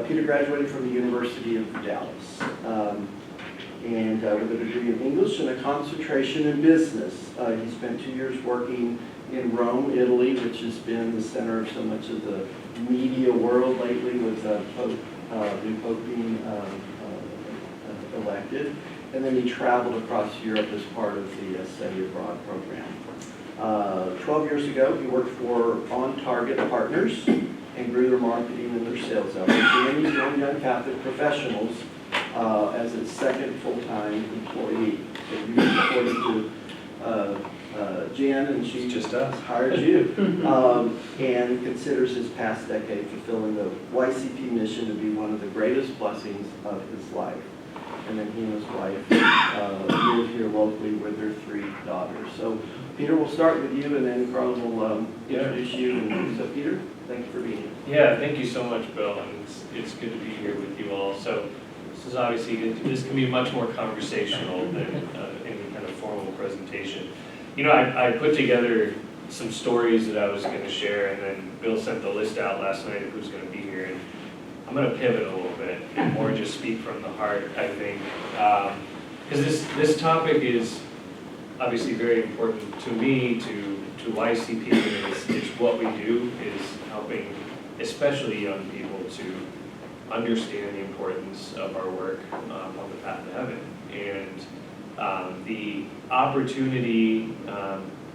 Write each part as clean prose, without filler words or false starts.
Peter graduated from the University of Dallas, and with a degree in English and a concentration in business. He spent 2 years working in Rome, Italy, which has been the center of so much of the media world lately with new Pope being elected. And then he traveled across Europe as part of the study abroad program. 12 years ago, he worked for On Target Partners and grew their marketing and their sales efforts. And he joined Young Catholic Professionals as its second full-time employee. So he reported to Jen, and she just us. hired you, and considers his past decade fulfilling the YCP mission to be one of the greatest blessings of his life. And then he and his wife live here locally with their 3 daughters. So Peter, we'll start with you, and then Carla will introduce you. And so Peter, thank you for being here. Yeah, thank you so much, Bill, and it's good to be here with you all. So this is obviously, this can be much more conversational than any kind of formal presentation. You know, I put together some stories that I was going to share, and then Bill sent the list out last night of who's going to be here. And I'm going to pivot a little bit and more just speak from the heart, I think, because this topic is obviously very important to me, to YCP, and it's what we do, is helping especially young people to understand the importance of our work on the path to heaven. And the opportunity,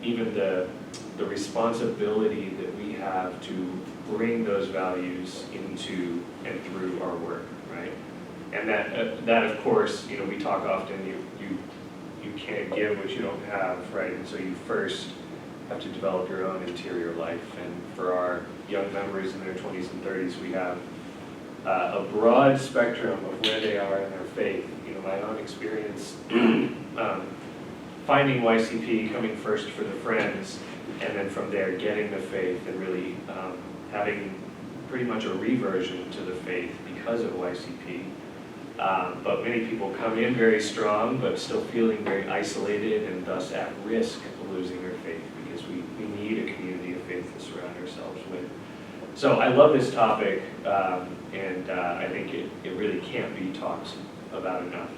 even the responsibility that we have to bring those values into and through our work, right? And that of course, you know, we talk often, you can't give what you don't have, right? And so you first have to develop your own interior life. And for our young members in their 20s and 30s, we have a broad spectrum of where they are in their faith. You know, my own experience finding YCP, coming first for the friends, and then from there getting the faith and really having pretty much a reversion to the faith because of YCP. But many people come in very strong, but still feeling very isolated and thus at risk of losing their faith, because we need a community of faith to surround ourselves with. So I love this topic, and I think it really can't be talked about enough.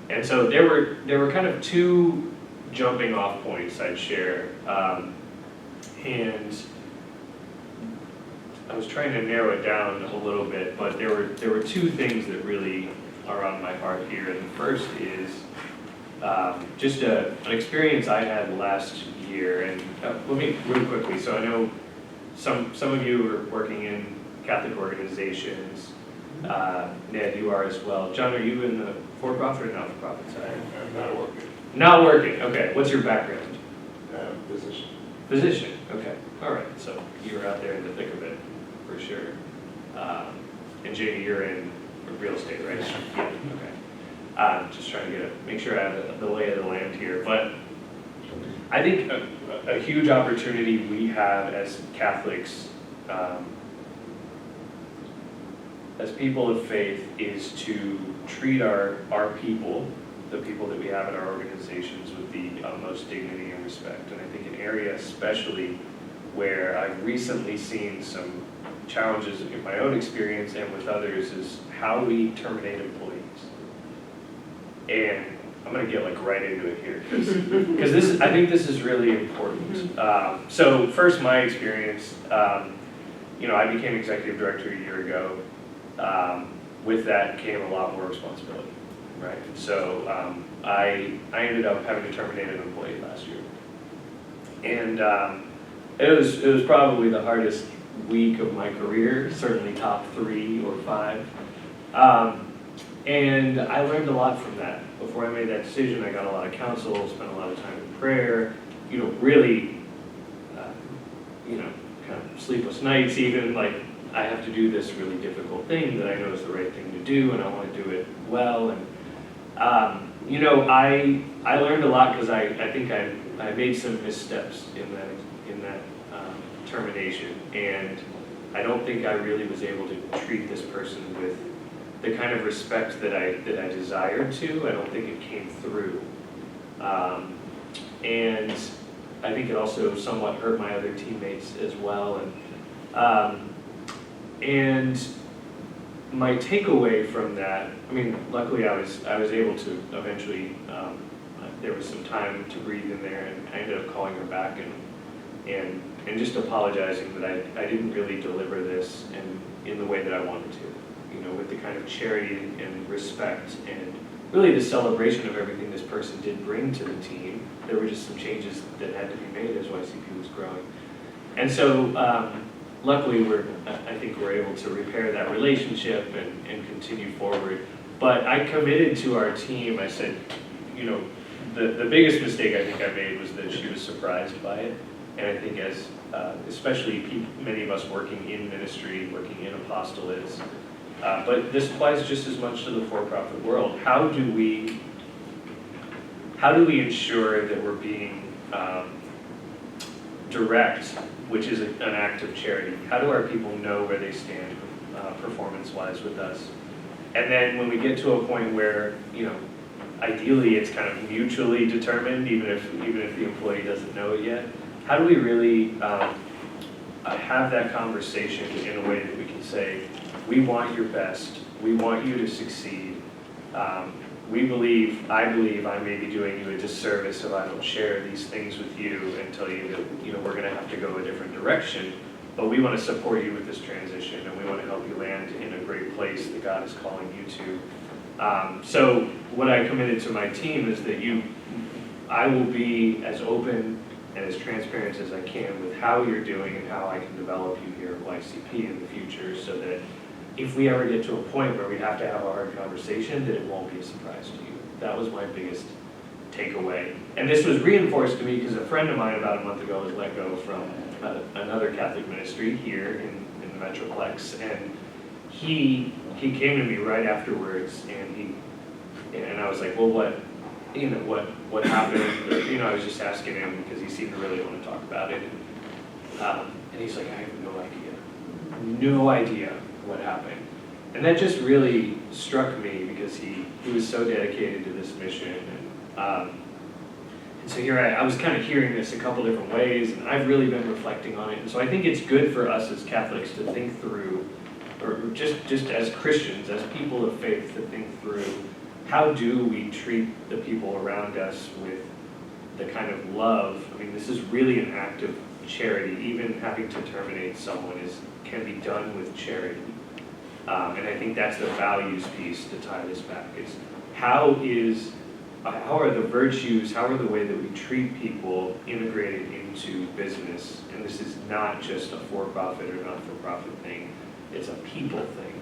And so there were kind of 2 jumping off points I'd share, and I was trying to narrow it down a little bit, but there were 2 things that really are on my heart here. And the first is just an experience I had last year. And let me real quickly. So I know some of you are working in Catholic organizations. Ned, you are as well. John, are you in the for-profit or not-for-profit side? I'm not working. Not working. Okay. What's your background? Physician. Physician. Okay. All right. So you're out there in the thick of it, for sure. And Jamie, you're in real estate, right? Yeah. Okay. Just trying to make sure I have the lay of the land here. But I think a huge opportunity we have as Catholics, as people of faith, is to treat our people, the people that we have in our organizations, with the utmost dignity and respect. And I think an area especially where I've recently seen some challenges in my own experience and with others is how we terminate employees. And I'm going to get right into it here, because I think this is really important. So first, my experience, I became executive director a year ago. With that came a lot more responsibility, right? So I ended up having to terminate an employee last year. And it was probably the hardest week of my career, certainly top 3 or 5. And I learned a lot from that. Before I made that decision, I got a lot of counsel, spent a lot of time in prayer, really, kind of sleepless nights even, like, I have to do this really difficult thing that I know is the right thing to do, and I want to do it well. And, I learned a lot because I think I made some missteps in that termination, and I don't think I really was able to treat this person with the kind of respect that I desired to. I don't think it came through. And I think it also somewhat hurt my other teammates as well. And my takeaway from that, I mean, luckily I was able to eventually, there was some time to breathe in there, and I ended up calling her back and just apologizing that I didn't really deliver this in the way that I wanted to, with the kind of charity and respect and really the celebration of everything this person did bring to the team. There were just some changes that had to be made as YCP was growing. And so luckily I think we're able to repair that relationship and continue forward. But I committed to our team, I said, the biggest mistake I think I made was that she was surprised by it. And I think as, especially many of us working in ministry, working in apostolates, but this applies just as much to the for-profit world. How do we ensure that we're being direct, which is an act of charity? How do our people know where they stand performance-wise with us? And then when we get to a point where, ideally it's kind of mutually determined, even if the employee doesn't know it yet, how do we really have that conversation in a way that we can say, we want your best, we want you to succeed. I believe I may be doing you a disservice if I don't share these things with you and tell you that we're going to have to go a different direction, but we want to support you with this transition, and we want to help you land in a great place that God is calling you to. So what I committed to my team is that I will be as open and as transparent as I can with how you're doing and how I can develop you here at YCP in the future, so that if we ever get to a point where we have to have a hard conversation, that it won't be a surprise to you. That was my biggest takeaway. And this was reinforced to me because a friend of mine about a month ago was let go from another Catholic ministry here in the Metroplex, and he came to me right afterwards, and I was like, well, what happened? Or, I was just asking him because he seemed to really want to talk about it, and he's like, I have no idea what happened. And that just really struck me because he was so dedicated to this mission. And so here I was kind of hearing this a couple different ways, and I've really been reflecting on it. And so I think it's good for us as Catholics to think through, or just as Christians, as people of faith, to think through, how do we treat the people around us with the kind of love? I mean, this is really an act of charity. Even having to terminate someone can be done with charity. And I think that's the values piece to tie this back, is how are the virtues, how are the way that we treat people integrated into business? And this is not just a for-profit or not-for-profit thing, it's a people thing.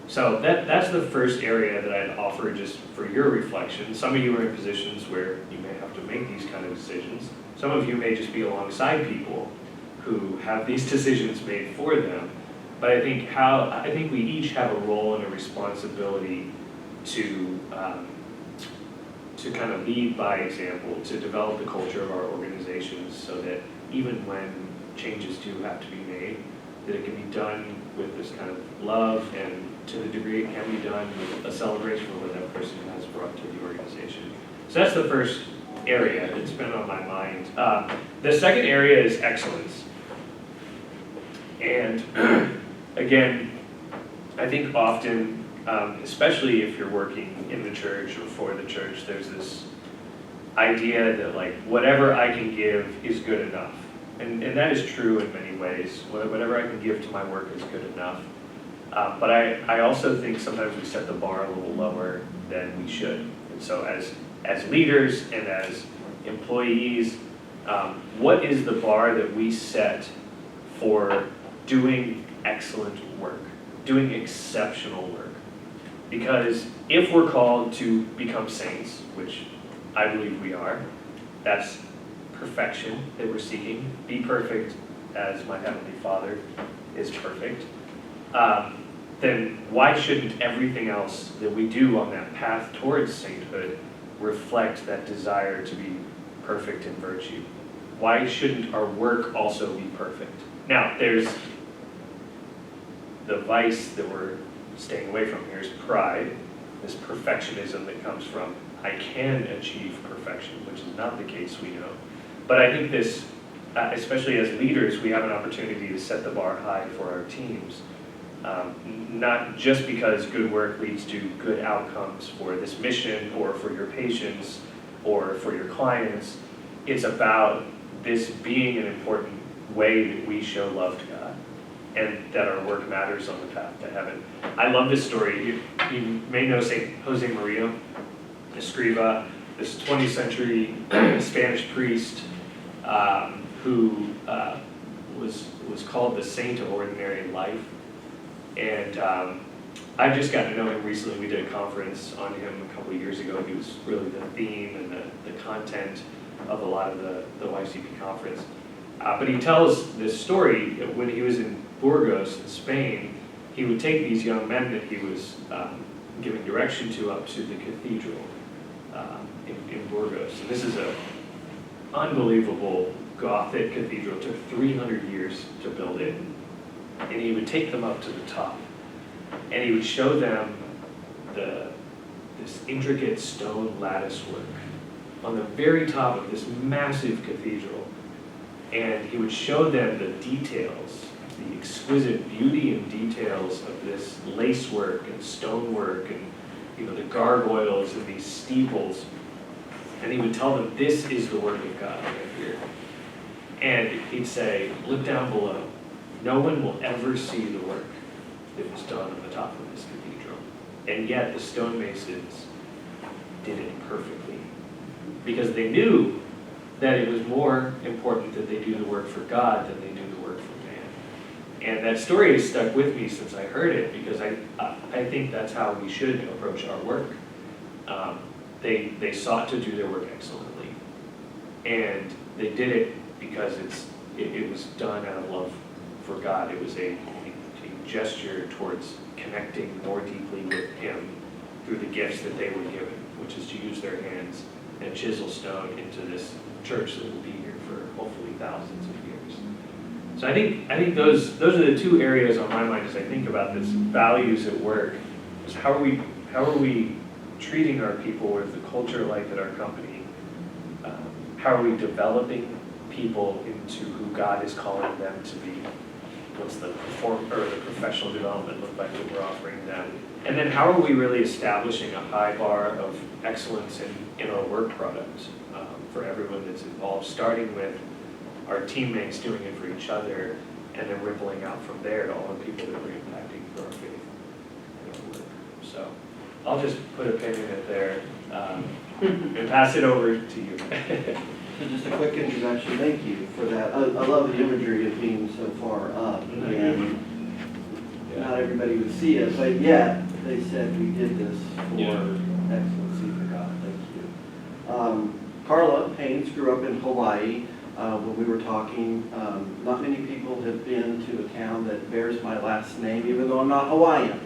So that's the first area that I'd offer just for your reflection. Some of you are in positions where you may have to make these kind of decisions. Some of you may just be alongside people who have these decisions made for them. But I think we each have a role and a responsibility to kind of lead by example, to develop the culture of our organizations so that even when changes do have to be made, that it can be done with this kind of love, and to the degree it can be done with a celebration of what that person has brought to the organization. So that's the first area that's been on my mind. The second area is excellence. And again, I think often, especially if you're working in the church or for the church, there's this idea that like whatever I can give is good enough. And that is true in many ways. Whatever I can give to my work is good enough. But I also think sometimes we set the bar a little lower than we should. And so as leaders and as employees, what is the bar that we set for doing excellent work, doing exceptional work? Because if we're called to become saints, which I believe we are, that's perfection that we're seeking. Be perfect as my Heavenly Father is perfect. Then why shouldn't everything else that we do on that path towards sainthood reflect that desire to be perfect in virtue? Why shouldn't our work also be perfect? Now, there's the vice that we're staying away from here is pride, this perfectionism that comes from, I can achieve perfection, which is not the case, we know. But I think this, especially as leaders, we have an opportunity to set the bar high for our teams. Not just because good work leads to good outcomes for this mission or for your patients or for your clients. It's about this being an important way that we show love to God and that our work matters on the path to heaven. I love this story. You may know St. Jose Maria Escriva, this 20th century Spanish priest who was called the Saint of Ordinary Life. And I've just gotten to know him recently. We did a conference on him a couple of years ago. He was really the theme and the content of a lot of the YCP conference. But he tells this story when he was in Burgos in Spain. He would take these young men that he was giving direction to up to the cathedral in Burgos. And this is an unbelievable Gothic cathedral. It took 300 years to build it. And he would take them up to the top. And he would show them this intricate stone lattice work on the very top of this massive cathedral. And he would show them the details, the exquisite beauty and details of this lacework and stonework and the gargoyles and these steeples. And he would tell them, this is the work of God right here. And he'd say, look down below. No one will ever see the work that was done on the top of this cathedral. And yet the stonemasons did it perfectly. Because they knew that it was more important that they do the work for God than they do the work for man. And that story has stuck with me since I heard it, because I think that's how we should approach our work. They sought to do their work excellently. And they did it because it was done out of love for God. It was a gesture towards connecting more deeply with Him through the gifts that they were given, which is to use their hands and chisel stone into this church that will be here for hopefully thousands of years. So I think those are the two areas on my mind as I think about this values at work. Is how are we treating our people with the culture like at our company? How are we developing people into who God is calling them to be? What's the professional development look like that we're offering them? And then how are we really establishing a high bar of excellence in our work product for everyone that's involved, starting with our teammates doing it for each other, and then rippling out from there to all the people that we're impacting for our faith and our work. So I'll just put a pin in it there and pass it over to you. So just a quick introduction, thank you for that. I love the imagery of being so far up, and not everybody would see it, but yet they said we did this for excellency for God. Thank you. Carla Haynes grew up in Hawaii. When we were talking, not many people have been to a town that bears my last name, even though I'm not Hawaiian.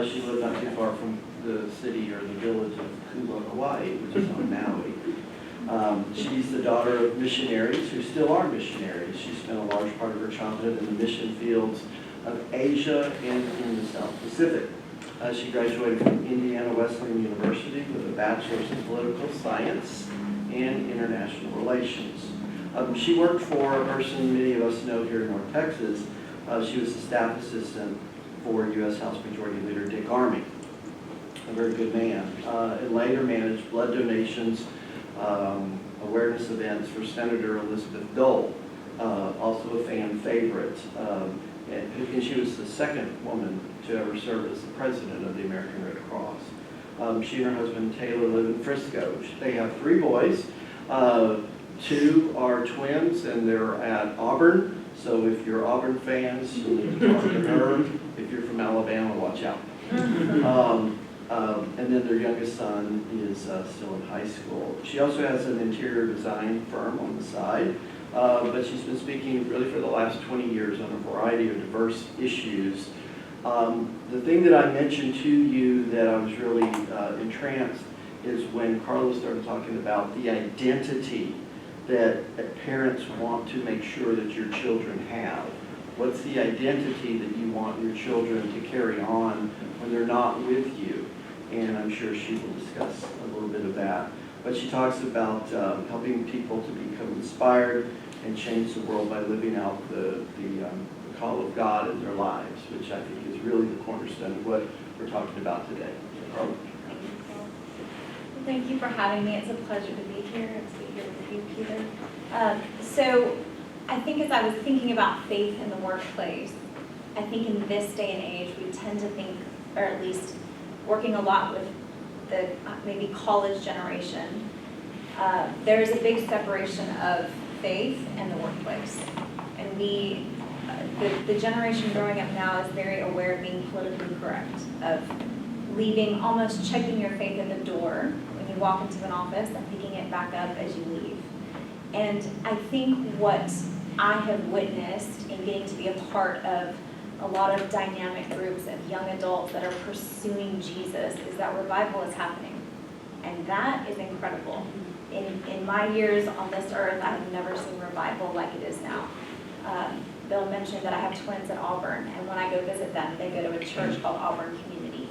She lived not too far from the city or the village of Kula, Hawaii, which is on Maui. She's the daughter of missionaries who still are missionaries. She spent a large part of her childhood in the mission fields of Asia and in the South Pacific. She graduated from Indiana Wesleyan University with a bachelor's in political science and international relations. She worked for a person many of us know here in North Texas. She was the staff assistant for U.S. House Majority Leader Dick Armey, a very good man, and later managed blood donations, awareness events for Senator Elizabeth Dole, also a fan favorite. And she was the second woman to ever serve as the president of the American Red Cross. She and her husband Taylor live in Frisco. They have 3 boys. 2 are twins, and they're at Auburn. So if you're Auburn fans, you need to talk to her. If you're from Alabama, watch out. And then their youngest son is still in high school. She also has an interior design firm on the side, but she's been speaking really for the last 20 years on a variety of diverse issues. The thing that I mentioned to you that I was really entranced is when Carla started talking about the identity that parents want to make sure that your children have. What's the identity that you want your children to carry on when they're not with you? And I'm sure she will discuss a little bit of that. But she talks about helping people to become inspired and change the world by living out the call of God in their lives, which I think is really the cornerstone of what we're talking about today. Carla? Thank you for having me. It's a pleasure to be here and to be here with you, Peter. So I think as I was thinking about faith in the workplace, I think in this day and age, we tend to think, or at least working a lot with the maybe college generation, there is a big separation of faith and the workplace. And the generation growing up now is very aware of being politically correct, of leaving, almost checking your faith at the door when you walk into an office and picking it back up as you leave. And I think what I have witnessed in getting to be a part of a lot of dynamic groups of young adults that are pursuing Jesus is that revival is happening. And that is incredible. In my years on this earth, I have never seen revival like it is now. Bill mentioned that I have twins at Auburn, and when I go visit them, they go to a church called Auburn Community.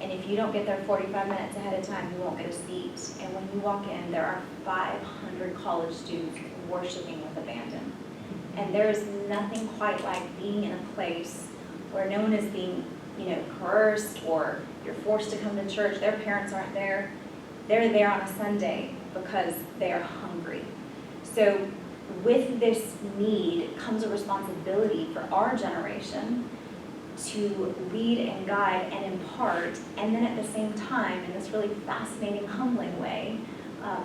And if you don't get there 45 minutes ahead of time, you won't get a seat. And when you walk in, there are 500 college students worshiping with abandon. And there is nothing quite like being in a place where no one is being, coerced, or you're forced to come to church. Their parents aren't there. They're there on a Sunday because they are hungry. So with this need comes a responsibility for our generation to lead and guide and impart, and then at the same time, in this really fascinating, humbling way,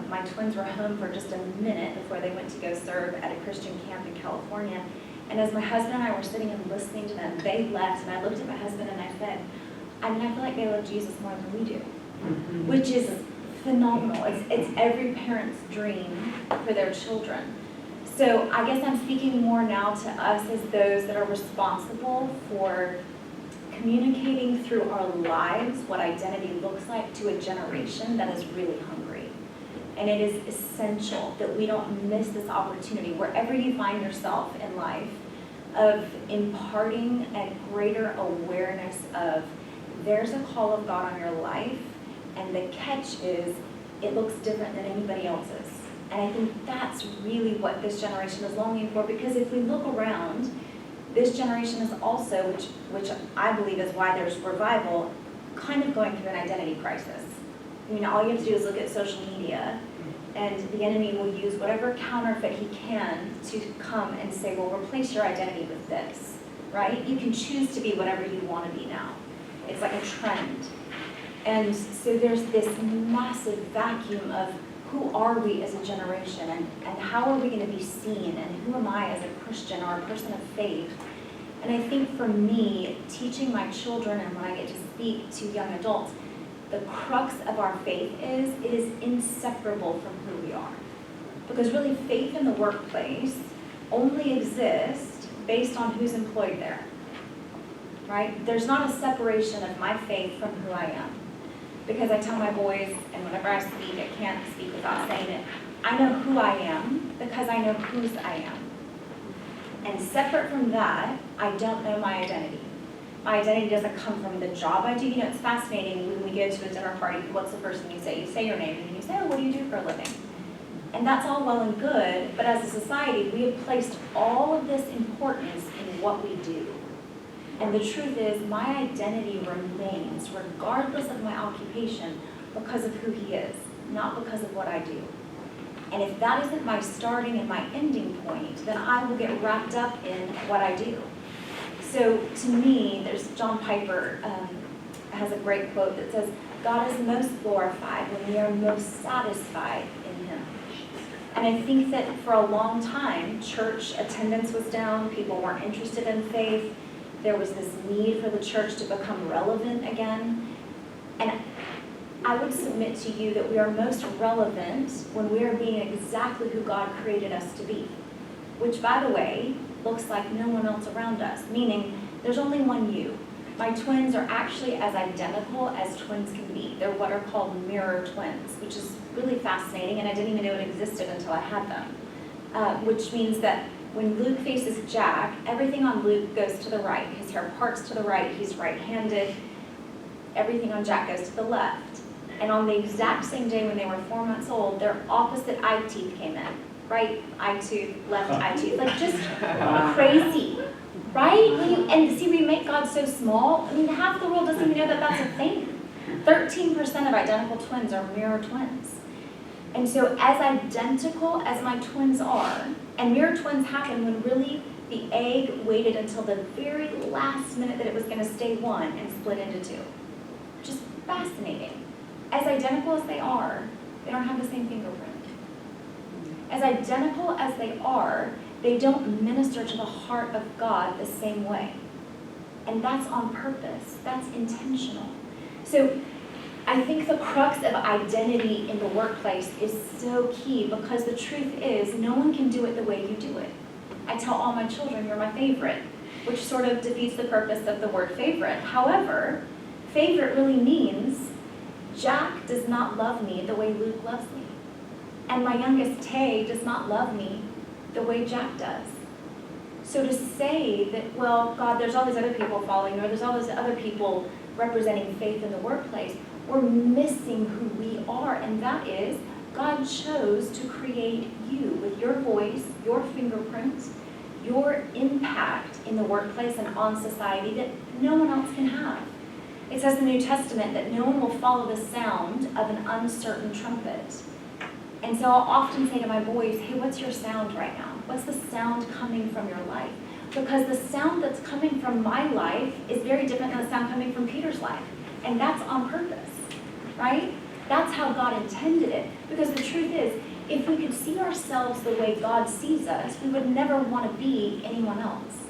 my twins were home for just a minute before they went to go serve at a Christian camp in California. And as my husband and I were sitting and listening to them, they left, and I looked at my husband and I said, I feel like they love Jesus more than we do, which is phenomenal. It's every parent's dream for their children. So I guess I'm speaking more now to us as those that are responsible for communicating through our lives what identity looks like to a generation that is really hungry. And it is essential that we don't miss this opportunity, wherever you find yourself in life, of imparting a greater awareness of there's a call of God on your life, and the catch is it looks different than anybody else's. And I think that's really what this generation is longing for, because if we look around, this generation is also, which I believe is why there's revival, kind of going through an identity crisis. All you have to do is look at social media, and the enemy will use whatever counterfeit he can to come and say, well, replace your identity with this, right? You can choose to be whatever you want to be now. It's like a trend. And so there's this massive vacuum of who are we as a generation, and how are we going to be seen, and who am I as a Christian or a person of faith? And I think for me, teaching my children, and when I get to speak to young adults, the crux of our faith is it is inseparable from who we are. Because really, faith in the workplace only exists based on who's employed there, right? There's not a separation of my faith from who I am. Because I tell my boys, and whenever I speak, I can't speak without saying it, I know who I am because I know whose I am. And separate from that, I don't know my identity. My identity doesn't come from the job I do. It's fascinating when we go to a dinner party, what's the first thing you say? You say your name, and then you say, oh, what do you do for a living? And that's all well and good, but as a society, we have placed all of this importance in what we do. And the truth is, my identity remains, regardless of my occupation, because of who he is, not because of what I do. And if that isn't my starting and my ending point, then I will get wrapped up in what I do. So to me, there's John Piper has a great quote that says, God is most glorified when we are most satisfied in him. And I think that for a long time, church attendance was down, people weren't interested in faith. There was this need for the church to become relevant again. And I would submit to you that we are most relevant when we are being exactly who God created us to be. Which, by the way, looks like no one else around us, meaning there's only one you. My twins are actually as identical as twins can be. They're what are called mirror twins, which is really fascinating, and I didn't even know it existed until I had them. Which means that when Luke faces Jack, everything on Luke goes to the right. His hair parts to the right, he's right-handed. Everything on Jack goes to the left. And on the exact same day when they were 4 months old, their opposite eye teeth came in. Right eye tooth, left eye tooth, like just crazy. right? And see, we make God so small. I mean, half the world doesn't even know that that's a thing. 13% of identical twins are mirror twins. And so as identical as my twins are, and mirror twins happen when really the egg waited until the very last minute that it was going to stay one and split into two. Just fascinating. As identical as they don't have the same fingerprint. As identical as they don't minister to the heart of God the same way. And that's on purpose. That's intentional. So I think the crux of identity in the workplace is so key, because the truth is no one can do it the way you do it. I tell all my children, you're my favorite, which sort of defeats the purpose of the word favorite. However, favorite really means Jack does not love me the way Luke loves me. And my youngest Tay does not love me the way Jack does. So to say that, well, God, there's all these other people following, or there's all these other people representing faith in the workplace, we're missing who we are, and that is God chose to create you with your voice, your fingerprint, your impact in the workplace and on society that no one else can have. It says in the New Testament that no one will follow the sound of an uncertain trumpet. And so I'll often say to my boys, hey, what's your sound right now? What's the sound coming from your life? Because the sound that's coming from my life is very different than the sound coming from Peter's life. And that's on purpose, right? That's how God intended it. Because the truth is, if we could see ourselves the way God sees us, we would never want to be anyone else.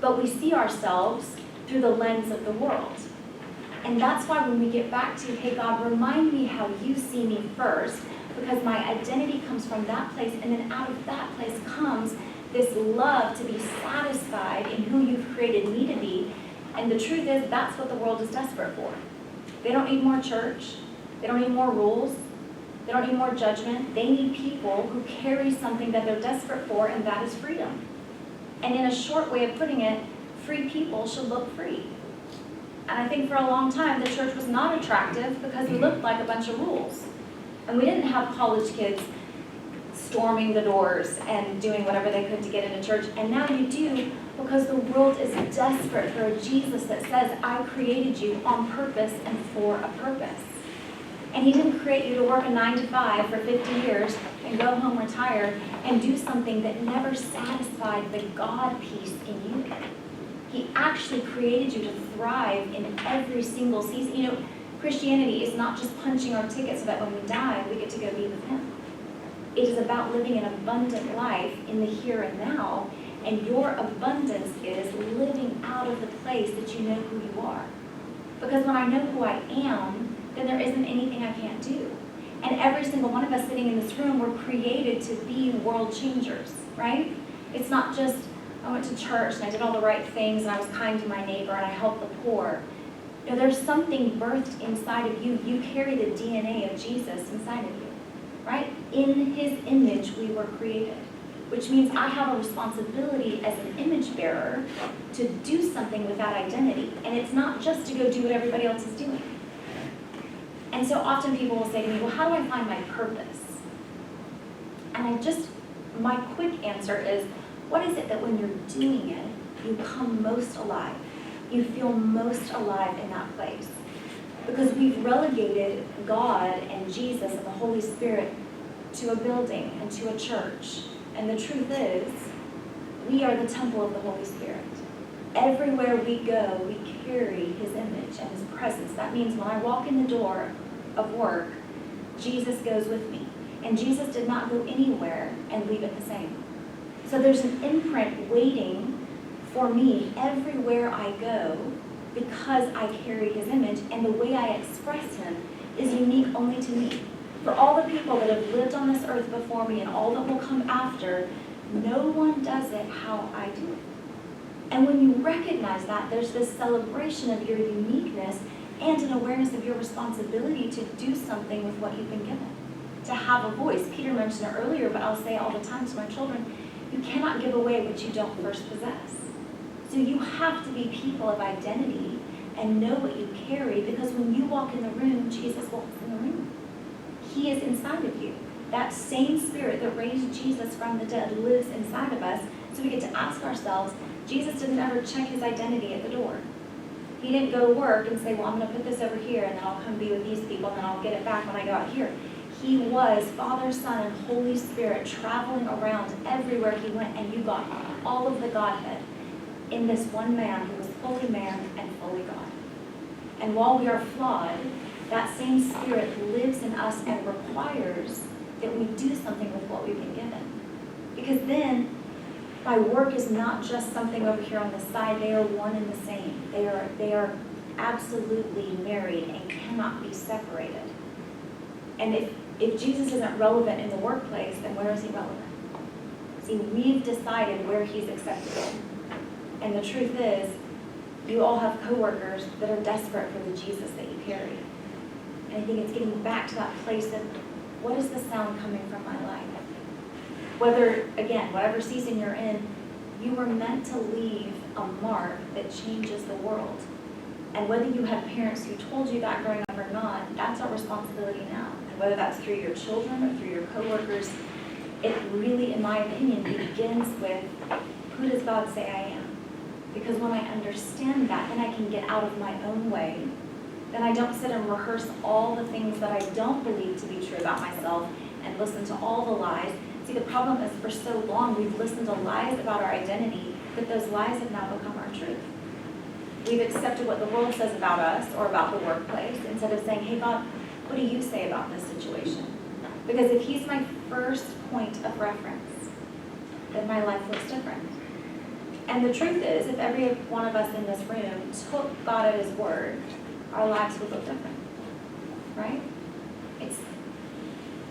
But we see ourselves through the lens of the world. And that's why when we get back to, hey, God, remind me how you see me first, because my identity comes from that place, and then out of that place comes this love to be satisfied in who you've created me to be. And the truth is, that's what the world is desperate for. They don't need more church. They don't need more rules. They don't need more judgment. They need people who carry something that they're desperate for, and that is freedom. And in a short way of putting it, free people should look free. And I think for a long time, the church was not attractive because we looked like a bunch of rules. And we didn't have college kids storming the doors and doing whatever they could to get into church. And now you do, because the world is desperate for a Jesus that says, I created you on purpose and for a purpose. And he didn't create you to work a 9-to-5 for 50 years and go home retired and do something that never satisfied the God piece in you. He actually created you to thrive in every single season. You know, Christianity is not just punching our ticket so that when we die, we get to go be with him. It is about living an abundant life in the here and now, and your abundance is living out of the place that you know who you are. Because when I know who I am, then there isn't anything I can't do. And every single one of us sitting in this room, we're created to be world changers, right? It's not just, I went to church and I did all the right things and I was kind to my neighbor and I helped the poor. No, there's something birthed inside of you. You carry the DNA of Jesus inside of you, right? In his image we were created, which means I have a responsibility as an image bearer to do something with that identity. And it's not just to go do what everybody else is doing. And so often people will say to me, well, how do I find my purpose? And my quick answer is, what is it that when you're doing it, you come most alive? You feel most alive in that place. Because we've relegated God and Jesus and the Holy Spirit to a building and to a church. And the truth is, we are the temple of the Holy Spirit. Everywhere we go, we carry his image and his presence. That means when I walk in the door of work, Jesus goes with me. And Jesus did not go anywhere and leave it the same. So there's an imprint waiting for me everywhere I go because I carry his image, and the way I express him is unique only to me. For all the people that have lived on this earth before me and all that will come after, no one does it how I do it. And when you recognize that, there's this celebration of your uniqueness and an awareness of your responsibility to do something with what you've been given, to have a voice. Peter mentioned it earlier, but I'll say it all the time to my children, you cannot give away what you don't first possess. So you have to be people of identity and know what you carry, because when you walk in the room, Jesus walks in the room. He is inside of you. That same spirit that raised Jesus from the dead lives inside of us. So we get to ask ourselves, Jesus didn't ever check his identity at the door. He didn't go to work and say, well, I'm going to put this over here, and then I'll come be with these people, and then I'll get it back when I go out here. He was Father, Son, and Holy Spirit traveling around everywhere he went, and you got all of the Godhead in this one man who was fully man and fully God. And while we are flawed, that same Spirit lives in us and requires that we do something with what we've been given. Because then, my work is not just something over here on the side. They are one and the same. They are absolutely married and cannot be separated. And if Jesus isn't relevant in the workplace, then where is he relevant? See, we've decided where he's acceptable. And the truth is, you all have coworkers that are desperate for the Jesus that you carry. And I think it's getting back to that place of, what is the sound coming from my life? Whether, again, whatever season you're in, you were meant to leave a mark that changes the world. And whether you had parents who told you that growing up or not, that's our responsibility now. And whether that's through your children or through your coworkers, it really, in my opinion, begins with, who does God say I am? Because when I understand that, then I can get out of my own way. Then I don't sit and rehearse all the things that I don't believe to be true about myself and listen to all the lies. See, the problem is for so long we've listened to lies about our identity, but those lies have now become our truth. We've accepted what the world says about us or about the workplace instead of saying, hey God, what do you say about this situation? Because if he's my first point of reference, then my life looks different. And the truth is, if every one of us in this room took God at his word, our lives would look different, right?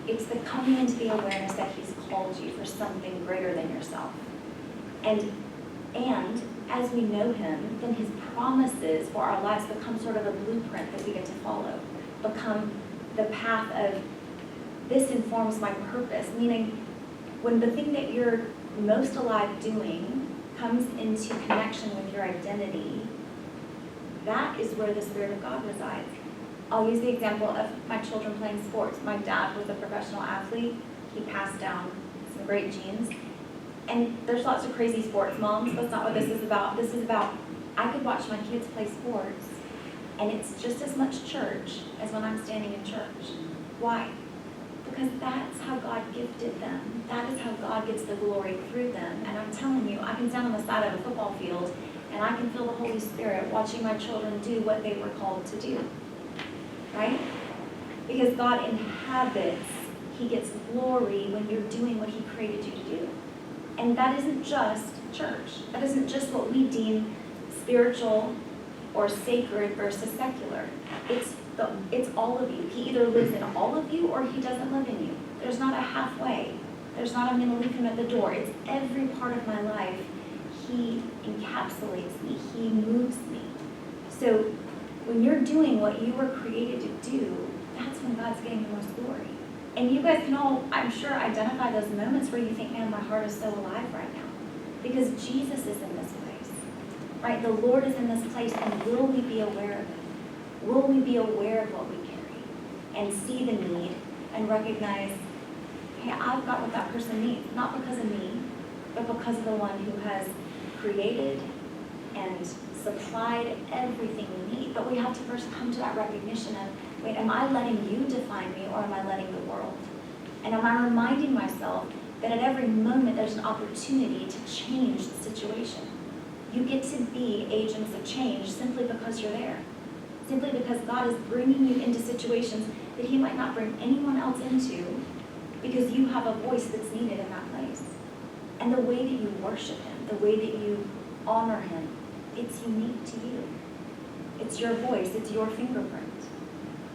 It's the coming into the awareness that he's called you for something greater than yourself. And as we know him, then his promises for our lives become sort of a blueprint that we get to follow, become the path of, this informs my purpose, meaning when the thing that you're most alive doing comes into connection with your identity, that is where the Spirit of God resides. I'll use the example of my children playing sports. My dad was a professional athlete. He passed down some great genes. And there's lots of crazy sports moms. That's not what this is about. This is about, I could watch my kids play sports, and it's just as much church as when I'm standing in church. Why? Because that's how God gifted them. That is how God gets the glory through them. And I'm telling you, I can stand on the side of a football field, and I can feel the Holy Spirit watching my children do what they were called to do. Right? Because God inhabits, he gets glory when you're doing what he created you to do. And that isn't just church. That isn't just what we deem spiritual or sacred versus secular. It's all of you. He either lives in all of you or he doesn't live in you. There's not a halfway. There's not, I'm going to leave him at the door. It's every part of my life. He encapsulates me. He moves me. So when you're doing what you were created to do, that's when God's getting the most glory. And you guys can all, I'm sure, identify those moments where you think, man, my heart is so alive right now. Because Jesus is in this place, right? The Lord is in this place, and will we be aware of it? Will we be aware of what we carry and see the need and recognize, hey, I've got what that person needs, not because of me, but because of the one who has created and supplied everything we need. But we have to first come to that recognition of, wait, am I letting you define me, or am I letting the world? And am I reminding myself that at every moment there's an opportunity to change the situation? You get to be agents of change simply because you're there. Simply because God is bringing you into situations that he might not bring anyone else into, because you have a voice that's needed in that place. And the way that you worship him, the way that you honor him, it's unique to you. It's your voice, it's your fingerprint.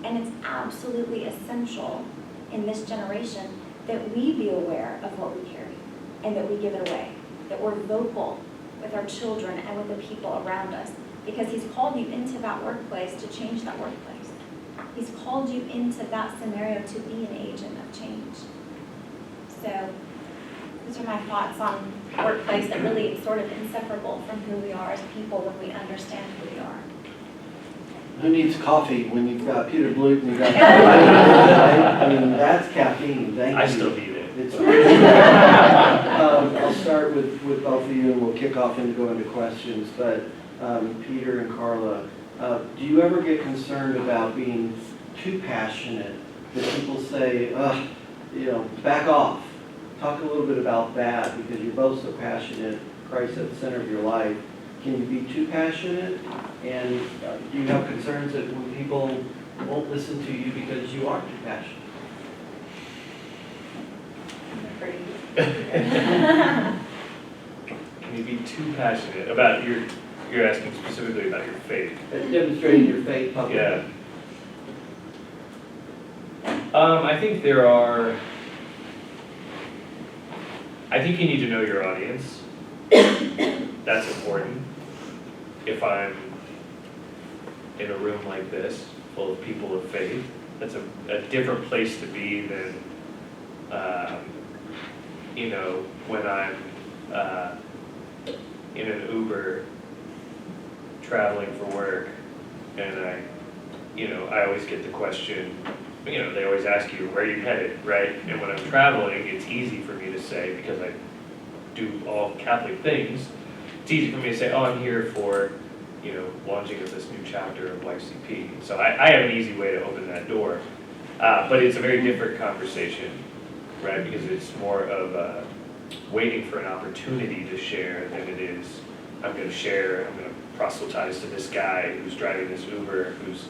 And it's absolutely essential in this generation that we be aware of what we carry and that we give it away, that we're vocal with our children and with the people around us, because he's called you into that workplace to change that workplace. He's called you into that scenario to be an agent of change. So these are my thoughts on workplace, that really it's sort of inseparable from who we are as people when we understand who we are. Who needs coffee when you've got Peter Blute and you've got I mean, that's caffeine. Thank you. I still need it. It's I'll start with both of you, and we'll kick off and go into questions. But Peter and Carla, do you ever get concerned about being too passionate? That people say, back off. Talk a little bit about that, because you're both so passionate, Christ at the center of your life. Can you be too passionate? And do you have concerns that when people won't listen to you because you are too passionate? Can you be too passionate about you're asking specifically about your faith? Demonstrating your faith publicly. Yeah. I think I think you need to know your audience. That's important. If I'm in a room like this, full of people of faith, that's a different place to be than, when I'm in an Uber traveling for work, and I always get the question, they always ask you, where are you headed, right? And when I'm traveling, it's easy for me to say, because I do all Catholic things, it's easy for me to say, oh, I'm here for, launching of this new chapter of YCP. So I have an easy way to open that door. But it's a very different conversation, right? Because it's more of waiting for an opportunity to share than it is, I'm going to proselytize to this guy who's driving this Uber, who's,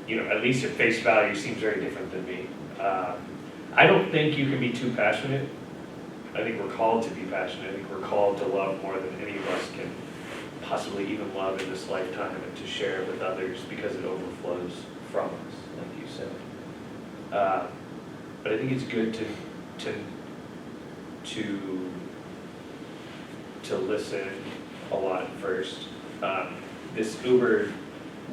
at least at face value, seems very different than me. I don't think you can be too passionate. I think we're called to be passionate. I think we're called to love more than any of us can possibly even love in this lifetime, and to share it with others because it overflows from us, like you said. But I think it's good to listen a lot first. This Uber,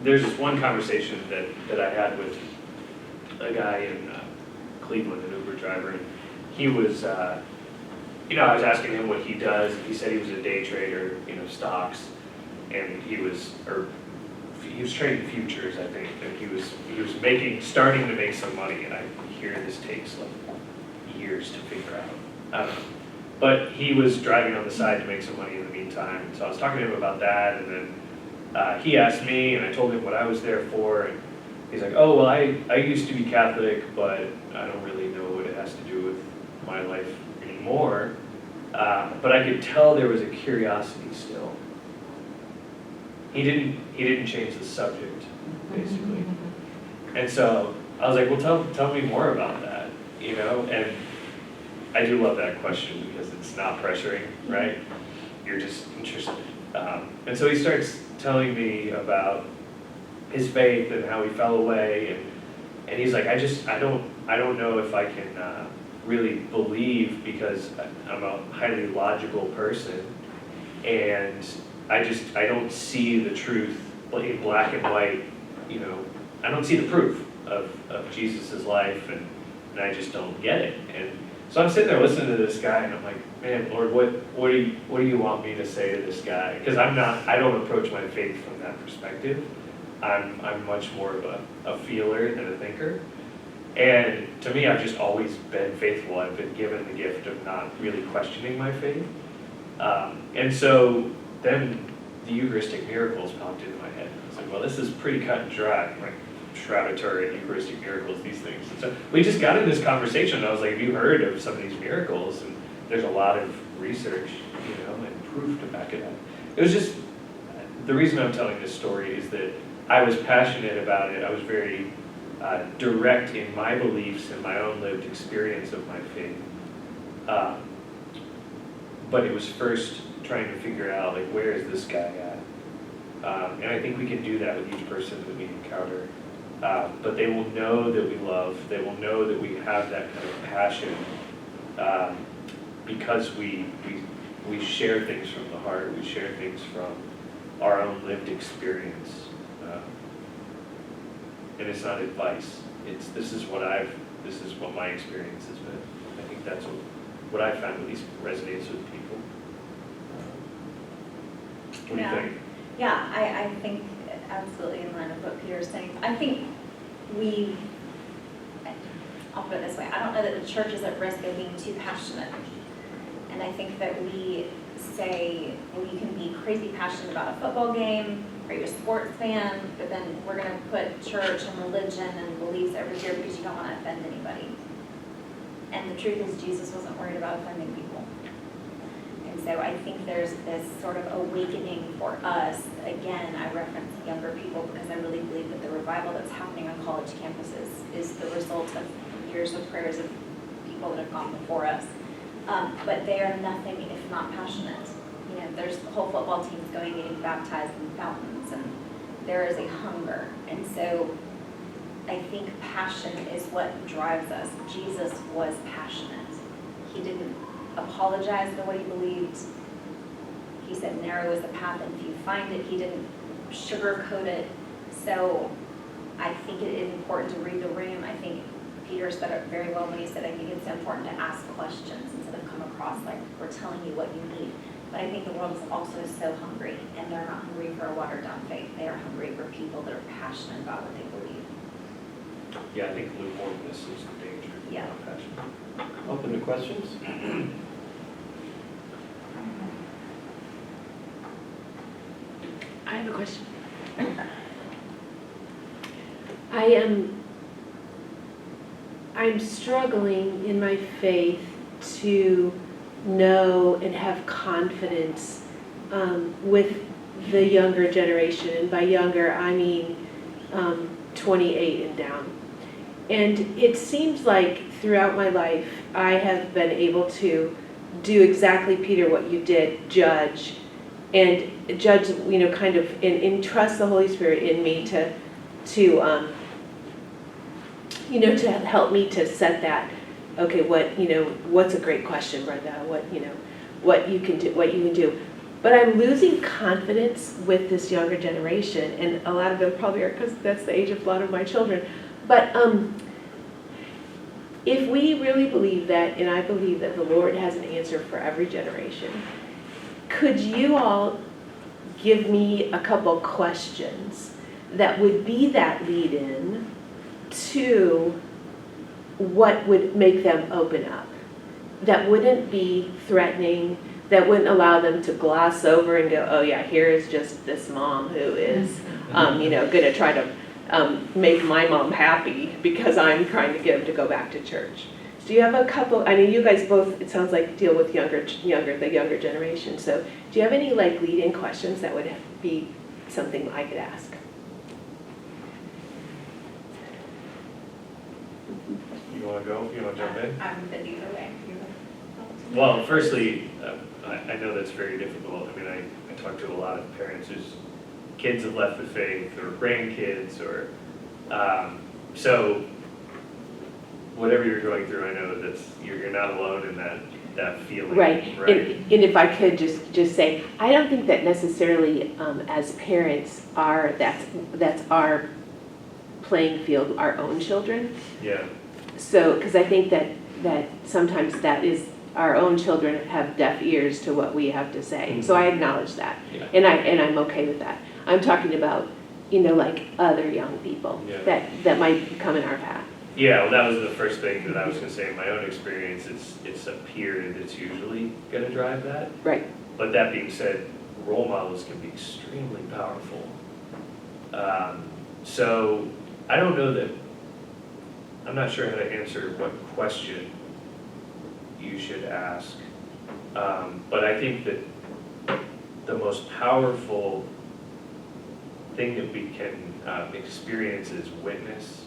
there's this one conversation that I had with a guy in Cleveland, an Uber driver, and he was, I was asking him what he does. He said he was a day trader, stocks, and he was trading futures, I think, and he was starting to make some money, and I hear this takes like years to figure out. I don't know. But he was driving on the side to make some money in the meantime. So I was talking to him about that, and then he asked me, and I told him what I was there for, and he's like, oh, well, I used to be Catholic, but I don't really know what it has to do with my life anymore. But I could tell there was a curiosity still. He didn't change the subject, basically. And so I was like, well, tell me more about that, And I do love that question because it's not pressuring, right? You're just interested. And so he starts telling me about his faith and how he fell away, and he's like, I don't know if I can really believe, because I'm a highly logical person, and I don't see the truth in black and white. I don't see the proof of Jesus' life, and I just don't get it. And so I'm sitting there listening to this guy, and I'm like, man, Lord, what do you want me to say to this guy? Because I don't approach my faith from that perspective. I'm much more of a feeler than a thinker. And to me, I've just always been faithful. I've been given the gift of not really questioning my faith. And so then the Eucharistic miracles popped into my head. I was like, well, this is pretty cut and dry, like Shroudatory and Eucharistic miracles, these things. And so we just got in this conversation, and I was like, have you heard of some of these miracles? And there's a lot of research, and proof to back it up. It was just, the reason I'm telling this story is that I was passionate about it. I was very direct in my beliefs and my own lived experience of my faith. But it was first trying to figure out, like, where is this guy at? And I think we can do that with each person that we encounter. But they will know that we love. They will know that we have that kind of passion because we share things from the heart. We share things from our own lived experience. And it's not advice. This is what my experience has been. I think that's what I found at least resonates with people. What do you think? Yeah, I think absolutely in line with what Peter's saying. I think I'll put it this way, I don't know that the church is at risk of being too passionate. And And I think that we say, well, you can be crazy passionate about a football game, or you're a sports fan, but then we're gonna put church and religion and beliefs over here because you don't wanna offend anybody. And the truth is, Jesus wasn't worried about offending people. And so I think there's this sort of awakening for us. Again, I reference younger people because I really believe that the revival that's happening on college campuses is the result of years of prayers of people that have gone before us. But they are nothing if not passionate. You know, there's whole football teams going getting baptized in fountains, and there is a hunger. And so I think passion is what drives us. Jesus was passionate. He didn't apologize for what he believed. He said narrow is the path and few find it. He didn't sugarcoat it. So I think it is important to read the room. I think Peter said it very well when he said, I think it's important to ask questions instead of come across like we're telling you what you need. But I think the world is also so hungry, and they're not hungry for a watered down faith. They are hungry for people that are passionate about what they believe. Yeah, I think lukewarmness is the danger. Yeah. Not passion. Open to questions? I have a question. I'm struggling in my faith to know and have confidence with the younger generation. And by younger, I mean 28 and down. And it seems like throughout my life, I have been able to do exactly, Peter, what you did, judge, and judge, you know, kind of, and trust the Holy Spirit in me to you know, to help me to set that, okay, what, you know, what's a great question, Brenda, what, you know, what you can do. But I'm losing confidence with this younger generation, and a lot of them probably are, because that's the age of a lot of my children. But if we really believe that, and I believe that the Lord has an answer for every generation, could you all give me a couple questions that would be that lead-in to what would make them open up? That wouldn't be threatening, that wouldn't allow them to gloss over and go, oh yeah, here is just this mom who is, you know, going to try to make my mom happy because I'm trying to get them to go back to church. Do you have a couple, I mean, you guys both, it sounds like, deal with the younger generation. So do you have any like lead-in questions that would be something I could ask? You want to go? You want to jump in? I'm good either way. Well, firstly, I know that's very difficult. I mean, I talk to a lot of parents whose kids have left the faith, or grandkids, or so whatever you're going through, I know that's you're not alone in that feeling. Right. And if I could just say, I don't think that necessarily as parents that's our playing field, our own children. Yeah. So, because I think that sometimes that is, our own children have deaf ears to what we have to say. Mm-hmm. So I acknowledge that. Yeah. And I'm okay with that. I'm talking about, you know, like other young people Yeah. that might come in our path. Yeah, well, that was the first thing that I was going to say. In my own experience, it's a peer that's usually going to drive that. Right. But that being said, role models can be extremely powerful. So I don't know that, I'm not sure how to answer what question you should ask. But I think that the most powerful thing that we can experience is witness